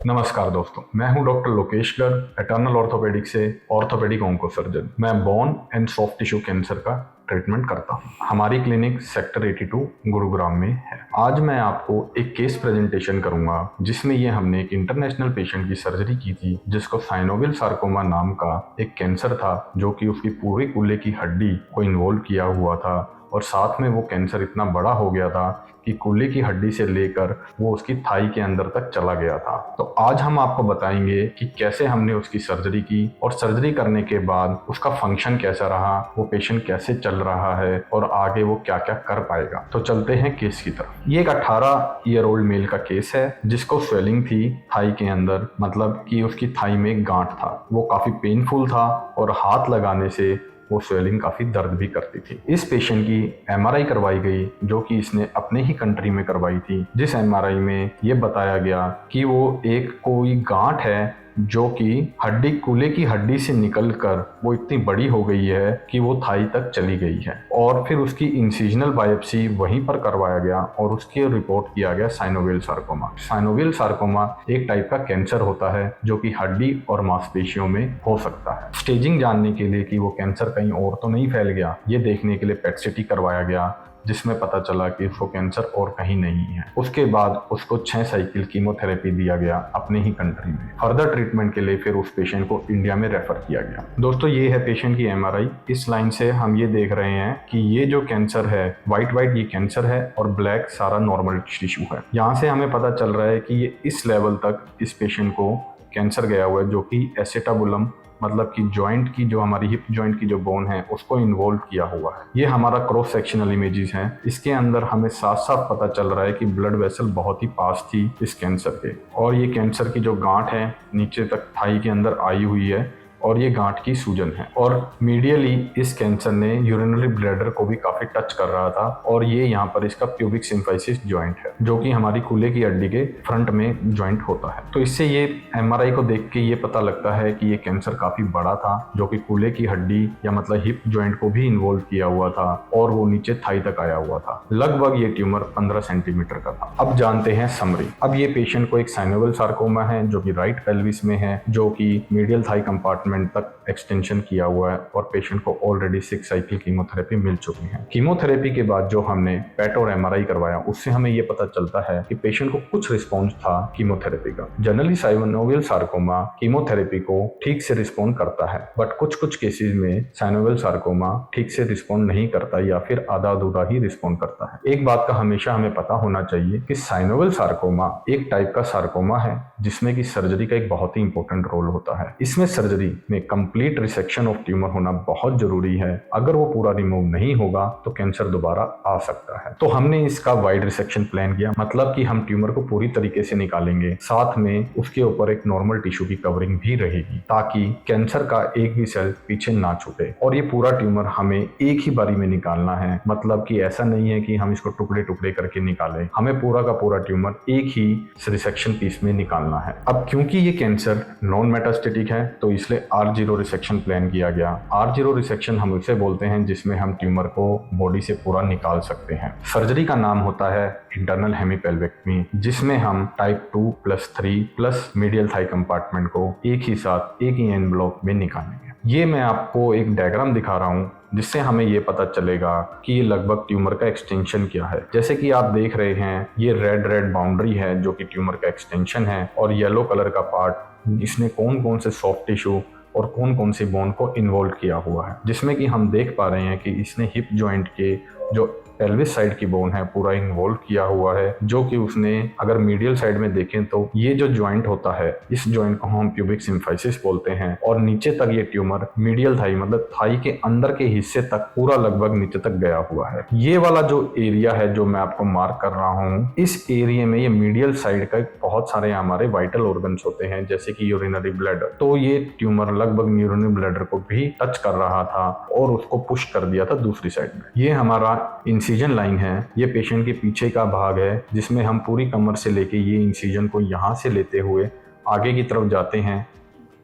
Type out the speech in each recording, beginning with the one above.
नमस्कार दोस्तों, मैं हूं doctor Lokesh Garg, eternal orthopaedic से ऑर्थोपेडिक ऑन्को सर्जन। मैं bone and soft tissue cancer का ट्रीटमेंट करता हूं। हमारी क्लिनिक सेक्टर 82 गुरुग्राम में है। आज मैं आपको एक केस प्रेजेंटेशन करूंगा जिसमें ये हमने एक इंटरनेशनल पेशेंट की सर्जरी की थी जिसको साइनोविल सार्कोमा नाम का एक कैंसर था जो कि उसकी पूरी कूल्हे की हड्डी को इन्वॉल्व किया हुआ था और साथ में वो कैंसर इतना बड़ा हो गया था कि कूल्हे की हड्डी से लेकर वो उसकी थाई के अंदर तक चला गया था। तो आज हम आपको बताएंगे कि कैसे हमने उसकी सर्जरी की और सर्जरी करने के बाद उसका फंक्शन कैसा रहा, वो पेशेंट कैसे चल रहा है और आगे वो क्या क्या कर पाएगा। तो चलते हैं केस की तरफ। ये एक 18 ईयर ओल्ड मेल का केस है जिसको स्वेलिंग थी थाई के अंदर, मतलब कि उसकी थाई में एक गांठ था। वो काफी पेनफुल था और हाथ लगाने से वो स्वेलिंग काफ़ी दर्द भी करती थी। इस पेशेंट की एमआरआई करवाई गई जो कि इसने अपने ही कंट्री में करवाई थी, जिस एमआरआई में ये बताया गया कि वो एक कोई गांठ है जो कि हड्डी कूल्हे की हड्डी से निकलकर वो इतनी बड़ी हो गई है कि वो थाई तक चली गई है। और फिर उसकी इंसिजनल बायोप्सी वहीं पर करवाया गया और उसकी रिपोर्ट किया गया साइनोविल सार्कोमा। साइनोविल सार्कोमा एक टाइप का कैंसर होता है जो कि हड्डी और मांसपेशियों में हो सकता है। स्टेजिंग जानने के लिए कि वो कैंसर कहीं और तो नहीं फैल गया, ये देखने के लिए पेट सिटी करवाया गया जिसमें पता चला कि उसको कैंसर और कहीं नहीं है। उसके बाद उसको 6 साइकिल कीमोथेरेपी दिया गया अपने ही कंट्री में। फर्दर ट्रीटमेंट के लिए फिर उस पेशेंट को इंडिया में रेफर किया गया। दोस्तों, ये है पेशेंट की एमआरआई। इस लाइन से हम ये देख रहे हैं कि ये जो कैंसर है वाइट ये कैंसर है और ब्लैक सारा नॉर्मल टिश्यू है। यहाँ से हमें पता चल रहा है कि ये इस लेवल तक इस पेशेंट को कैंसर गया हुआ है जो कि एसेटाबुलम, मतलब कि जॉइंट की जो हमारी हिप जॉइंट की जो बोन है उसको इन्वॉल्व किया हुआ है। ये हमारा क्रॉस सेक्शनल इमेजेस हैं। इसके अंदर हमें साफ साफ पता चल रहा है कि ब्लड वेसल बहुत ही पास थी इस कैंसर के, और ये कैंसर की जो गांठ है नीचे तक थाई के अंदर आई हुई है और ये गांठ की सूजन है। और मीडियली इस कैंसर ने यूरिनरी ब्लैडर को भी काफी टच कर रहा था और ये यहाँ पर इसका प्यूबिक सिम्फाइसिस जॉइंट है जो कि हमारी कूल्हे की हड्डी के फ्रंट में जॉइंट होता है। तो इससे ये एमआरआई को देख के ये पता लगता है कि ये कैंसर काफी बड़ा था जो कि कूल्हे की हड्डी या मतलब हिप जॉइंट को भी इन्वॉल्व किया हुआ था और वो नीचे थाई तक आया हुआ था। लगभग ये ट्यूमर 15 सेंटीमीटर का था। अब जानते हैं समरी। अब ये पेशेंट को एक साइनोविल सार्कोमा है जो कि राइट पेल्विस में है, जो कि मीडियल थाई कंपार्टमेंट तक एक्सटेंशन किया हुआ है और पेशेंट को ऑलरेडी 6 साइकिल कीमोथेरेपी मिल चुकी है। कीमोथेरेपी के बाद जो हमने पेट और एमआरआई करवाया उससे हमें यह पता चलता है कि पेशेंट को कुछ रिस्पॉन्स था कीमोथेरेपी का। जनरली साइनोविल सार्कोमा कीमोथेरेपी को ठीक से रिस्पॉन्ड करता है, बट कुछ केसेस में साइनोविल सार्कोमा ठीक से रिस्पॉन्ड नहीं करता या फिर आधा अधूरा ही रिस्पॉन्ड करता है। एक बात का हमेशा हमें पता होना चाहिए कि साइनोविल सार्कोमा एक टाइप का सार्कोमा है जिसमें कि सर्जरी का एक बहुत ही इंपॉर्टेंट रोल होता है। इसमें सर्जरी में कंप्लीट रिसेक्शन ऑफ ट्यूमर होना बहुत जरूरी है। अगर वो पूरा रिमूव नहीं होगा तो कैंसर दोबारा आ सकता है। तो हमने इसका वाइड रिसेक्शन प्लान किया, मतलब कि हम ट्यूमर को पूरी तरीके से निकालेंगे, साथ में उसके ऊपर एक नॉर्मल टिश्यू की कवरिंग भी रहेगी ताकि कैंसर का एक भी सेल पीछे ना छूटे। और ये पूरा ट्यूमर हमें एक ही बारी में निकालना है, मतलब कि ऐसा नहीं है कि हम इसको टुकड़े टुकड़े करके निकालें। हमें पूरा का पूरा ट्यूमर एक ही रिसेक्शन पीस में निकालना है। अब क्योंकि ये कैंसर नॉन मेटास्टेटिक है तो इसलिए R0 रिसेक्शन प्लान किया गया। R0 रिसेक्शन हम उसे बोलते हैं जिसमें हम ट्यूमर को बॉडी से पूरा निकाल सकते हैं। सर्जरी का नाम होता है इंटरनल हेमीपेल्वेक्टमी, जिसमें हम type 2+3 plus medial thigh compartment को एक ही साथ एक ही एनवलप में निकालेंगे। ये मैं आपको एक डायग्राम दिखा रहा हूँ जिससे हमें ये पता चलेगा कि ये लगभग ट्यूमर का एक्सटेंशन क्या है। जैसे कि आप देख रहे हैं ये रेड बाउंड्री है जो कि ट्यूमर का एक्सटेंशन है, और येलो कलर का पार्ट इसने कौन कौन से सॉफ्ट टिश्यू और कौन कौन सी बोन को इन्वॉल्व किया हुआ है, जिसमें कि हम देख पा रहे हैं कि इसने हिप जॉइंट के जो पेल्विस साइड की बोन है पूरा इन्वॉल्व किया हुआ है, जो कि उसने अगर मीडियल साइड में देखें तो ये जो जॉइंट होता है इस जॉइंट को हम प्यूबिक सिम्फाइसिस बोलते हैं, और नीचे तक ये ट्यूमर मीडियल थाई मतलब थाई के अंदर के हिस्से तक पूरा लगभग नीचे तक गया हुआ है। ये वाला जो एरिया है जो मैं आपको मार्क कर रहा हूँ, इस एरिया में ये मीडियल साइड का बहुत सारे हमारे वाइटल ऑर्गन्स होते हैं जैसे कि यूरिनरी ब्लैडर। तो ये ट्यूमर लगभग यूरिनरी ब्लैडर को भी टच कर रहा था और उसको पुश कर दिया था दूसरी साइड में। ये हमारा इंसिजन लाइन है, ये पेशेंट के पीछे का भाग है जिसमें हम पूरी कमर से लेके ये इंसिजन को यहाँ से लेते हुए आगे की तरफ जाते हैं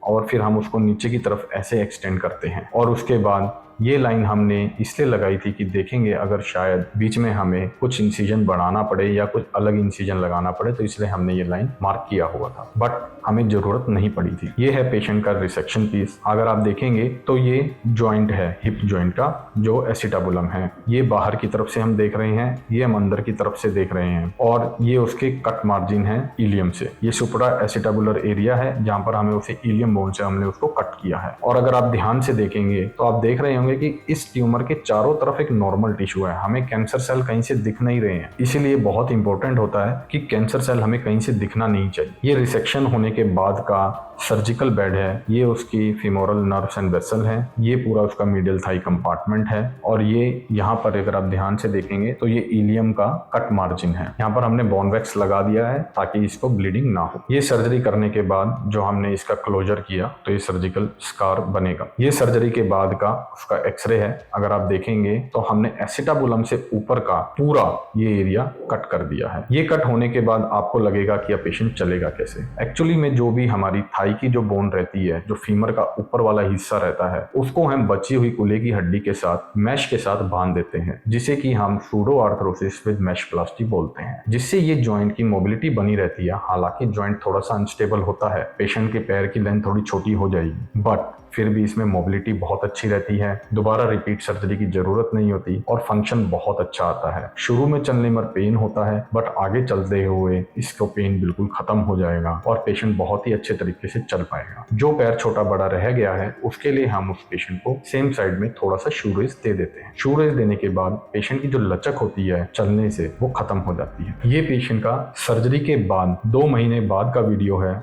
और फिर हम उसको नीचे की तरफ ऐसे एक्सटेंड करते हैं और उसके बाद ये लाइन हमने इसलिए लगाई थी कि देखेंगे अगर शायद बीच में हमें कुछ इंसिजन बढ़ाना पड़े या कुछ अलग इंसिजन लगाना पड़े, तो इसलिए हमने ये लाइन मार्क किया हुआ था, बट हमें जरूरत नहीं पड़ी थी। ये है पेशेंट का रिसेक्शन पीस। अगर आप देखेंगे तो ये जॉइंट है हिप जॉइंट का, जो एसिटाबुलम है। ये बाहर की तरफ से हम देख रहे हैं, ये हम अंदर की तरफ से देख रहे हैं, और ये उसके कट मार्जिन है इलियम से। ये सुप्रा एसिटाबुलर एरिया है जहां पर हमें उसे इलियम बोन से हमने उसको कट किया है। और अगर आप ध्यान से देखेंगे तो आप देख रहे होंगे कि इस ट्यूमर के चारों तरफ एक नॉर्मल टिश्यू है, हमें कैंसर सेल कहीं से दिख नहीं रहे हैं। इसीलिए बहुत इंपॉर्टेंट होता है कि कैंसर सेल हमें कहीं से दिखना नहीं चाहिए। ये रिसेक्शन होने के बाद का सर्जिकल बेड है, ये उसकी फिमोरल नर्व्स एंड वेसल है, ये पूरा उसका मीडियल थाई कंपार्टमेंट है, और ये यहाँ पर अगर आप ध्यान से देखेंगे तो ये इलियम का कट मार्जिन है। यहाँ पर हमने बोन वैक्स लगा दिया है ताकि इसको ब्लीडिंग ना हो। ये सर्जरी करने के बाद जो हमने इसका क्लोजर किया तो ये सर्जिकल स्कार बनेगा। ये सर्जरी के बाद का उसका एक्सरे है। अगर आप देखेंगे तो हमने एसिटाबुलम से ऊपर का पूरा ये एरिया कट कर दिया है। ये कट होने के बाद आपको लगेगा कि अब पेशेंट चलेगा कैसे। एक्चुअली में जो भी हमारी थाई की जो बोन रहती है, जो फीमर का ऊपर वाला हिस्सा रहता है, उसको हम बची हुई कूल्हे की हड्डी के साथ मैश के साथ बांध देते हैं, जिसे कि हम सूडो आर्थरोसिस विद मैश प्लास्टी बोलते हैं, जिससे ये जॉइंट की मोबिलिटी बनी रहती है। हालांकि जॉइंट थोड़ा सा अनस्टेबल होता है, पेशेंट के पैर की लेंथ थोड़ी छोटी हो जाएगी, बट फिर भी इसमें मोबिलिटी बहुत अच्छी रहती है। दोबारा रिपीट सर्जरी की जरूरत नहीं होती और फंक्शन बहुत अच्छा आता है। शुरू में चलने में पेन होता है, बट आगे चलते हुए इसको पेन बिल्कुल खत्म हो जाएगा और पेशेंट बहुत ही अच्छे तरीके से चल पाएगा। जो पैर छोटा बड़ा रह गया है उसके लिए हम उस पेशेंट को सेम साइड में थोड़ा सा शू रेस दे देते हैं। शू रेस देने के बाद पेशेंट की जो लचक होती है चलने से, वो खत्म हो जाती है। ये पेशेंट का सर्जरी के बाद 2 महीने बाद का वीडियो है।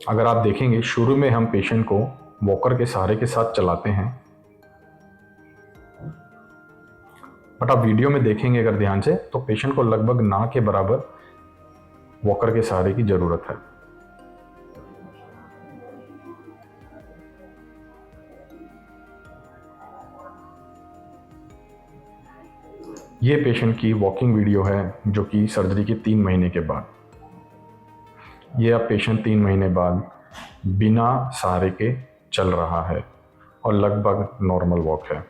अगर आप देखेंगे शुरू में हम पेशेंट को वॉकर के सहारे के साथ चलाते हैं, बट आप वीडियो में देखेंगे अगर ध्यान से तो पेशेंट को लगभग ना के बराबर वॉकर के सहारे की जरूरत है। ये पेशेंट की वॉकिंग वीडियो है जो कि सर्जरी के 3 महीने के बाद। ये अब पेशेंट 3 महीने बाद बिना सहारे के चल रहा है और लगभग नॉर्मल वॉक है।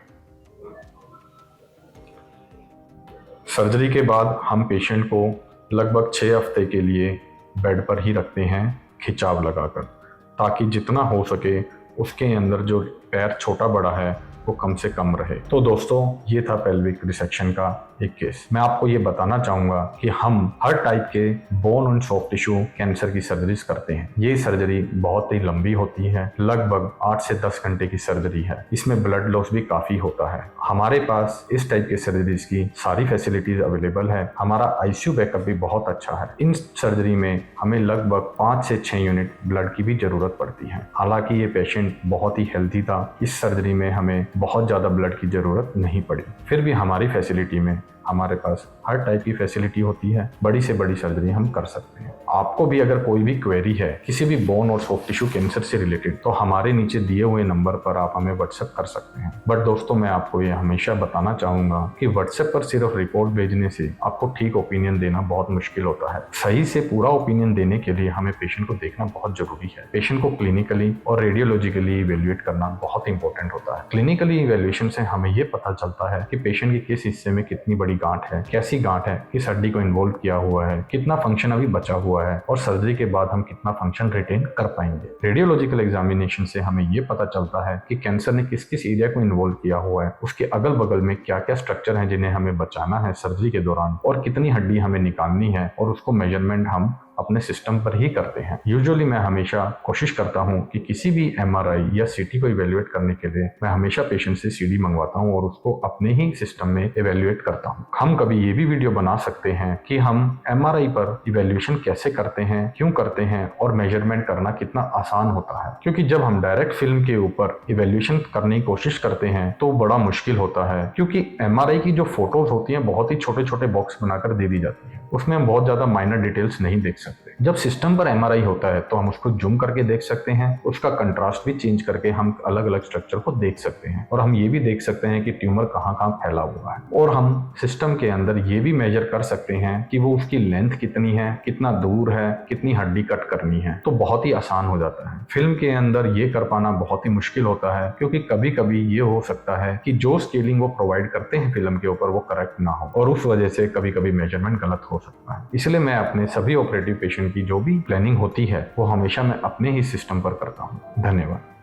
सर्जरी के बाद हम पेशेंट को लगभग 6 हफ्ते के लिए बेड पर ही रखते हैं खिंचाव लगाकर, ताकि जितना हो सके उसके अंदर जो पैर छोटा बड़ा है वो कम से कम रहे। तो दोस्तों, ये था पेल्विक रिसेक्शन का एक केस। मैं आपको ये बताना चाहूँगा कि हम हर टाइप के bone and soft tissue cancer की सर्जरीज करते हैं। ये सर्जरी बहुत ही लंबी होती है, लगभग 8 से 10 घंटे की सर्जरी है। इसमें ब्लड लॉस भी काफ़ी होता है। हमारे पास इस टाइप के सर्जरीज की सारी फैसिलिटीज अवेलेबल है। हमारा ICU बैकअप भी बहुत अच्छा है। इन सर्जरी में हमें लगभग 5 से 6 यूनिट ब्लड की भी जरूरत पड़ती है। हालांकि ये पेशेंट बहुत ही हेल्थी था, इस सर्जरी में हमें बहुत ज़्यादा ब्लड की ज़रूरत नहीं पड़ी। फिर भी हमारी फैसिलिटी में हमारे पास हर टाइप की फैसिलिटी होती है, बड़ी से बड़ी सर्जरी हम कर सकते हैं। आपको भी अगर कोई भी क्वेरी है किसी भी बोन और सॉफ्ट टिश्यू कैंसर से रिलेटेड, तो हमारे नीचे दिए हुए नंबर पर आप हमें व्हाट्सएप कर सकते हैं। बट दोस्तों, मैं आपको ये हमेशा बताना चाहूँगा कि व्हाट्सएप पर सिर्फ रिपोर्ट भेजने से आपको ठीक ओपिनियन देना बहुत मुश्किल होता है। सही से पूरा ओपिनियन देने के लिए हमें पेशेंट को देखना बहुत जरूरी है। पेशेंट को क्लिनिकली और रेडियोलॉजिकली इवेल्युएट करना बहुत इंपॉर्टेंट होता है। क्लिनिकली इवेल्युएशन से हमें ये पता चलता है कि पेशेंट के किस हिस्से में कितनी बड़ी गांठ है, कैसी गांठ है, किस हड्डी को इन्वॉल्व किया हुआ है, कितना फंक्शन अभी बचा हुआ है, और सर्जरी के बाद हम कितना फंक्शन रिटेन कर पाएंगे। रेडियोलॉजिकल एग्जामिनेशन से हमें ये पता चलता है कि कैंसर ने किस किस एरिया को इन्वॉल्व किया हुआ है, उसके अगल बगल में क्या क्या स्ट्रक्चर हैं जिन्हें हमें बचाना है सर्जरी के दौरान, और कितनी हड्डी हमें निकालनी है, और उसको मेजरमेंट हम अपने सिस्टम पर ही करते हैं। यूजुअली मैं हमेशा कोशिश करता हूं कि किसी भी MRI या CT को इवेल्युएट करने के लिए मैं हमेशा पेशेंट से CD मंगवाता हूं और उसको अपने ही सिस्टम में इवेल्युएट करता हूं। हम कभी ये भी वीडियो बना सकते हैं कि हम MRI पर इवेल्युएशन कैसे करते हैं, क्यों करते हैं, और मेजरमेंट करना कितना आसान होता है। क्योंकि जब हम डायरेक्ट फिल्म के ऊपर इवेल्युएशन करने की कोशिश करते हैं तो बड़ा मुश्किल होता है, क्योंकि MRI की जो फोटोज होती हैं बहुत ही छोटे छोटे बॉक्स बनाकर दे दी जाती है, उसमें हम बहुत ज्यादा माइनर डिटेल्स नहीं देख सकते। जब सिस्टम पर एमआरआई होता है तो हम उसको जूम करके देख सकते हैं, उसका कंट्रास्ट भी चेंज करके हम अलग अलग स्ट्रक्चर को देख सकते हैं और हम ये भी देख सकते हैं कि ट्यूमर कहाँ कहाँ फैला हुआ है। और हम सिस्टम के अंदर ये भी मेजर कर सकते हैं कि वो उसकी लेंथ कितनी है, कितना दूर है, कितनी हड्डी कट करनी है, तो बहुत ही आसान हो जाता है। फिल्म के अंदर ये कर पाना बहुत ही मुश्किल होता है क्योंकि कभी कभी ये हो सकता है कि जो स्केलिंग वो प्रोवाइड करते हैं फिल्म के ऊपर वो करेक्ट ना हो और उस वजह से कभी कभी मेजरमेंट गलत हो सकता है। इसलिए मैं अपने सभी ऑपरेटिव पेशेंट की जो भी प्लानिंग होती है वो हमेशा मैं अपने ही सिस्टम पर करता हूँ। धन्यवाद।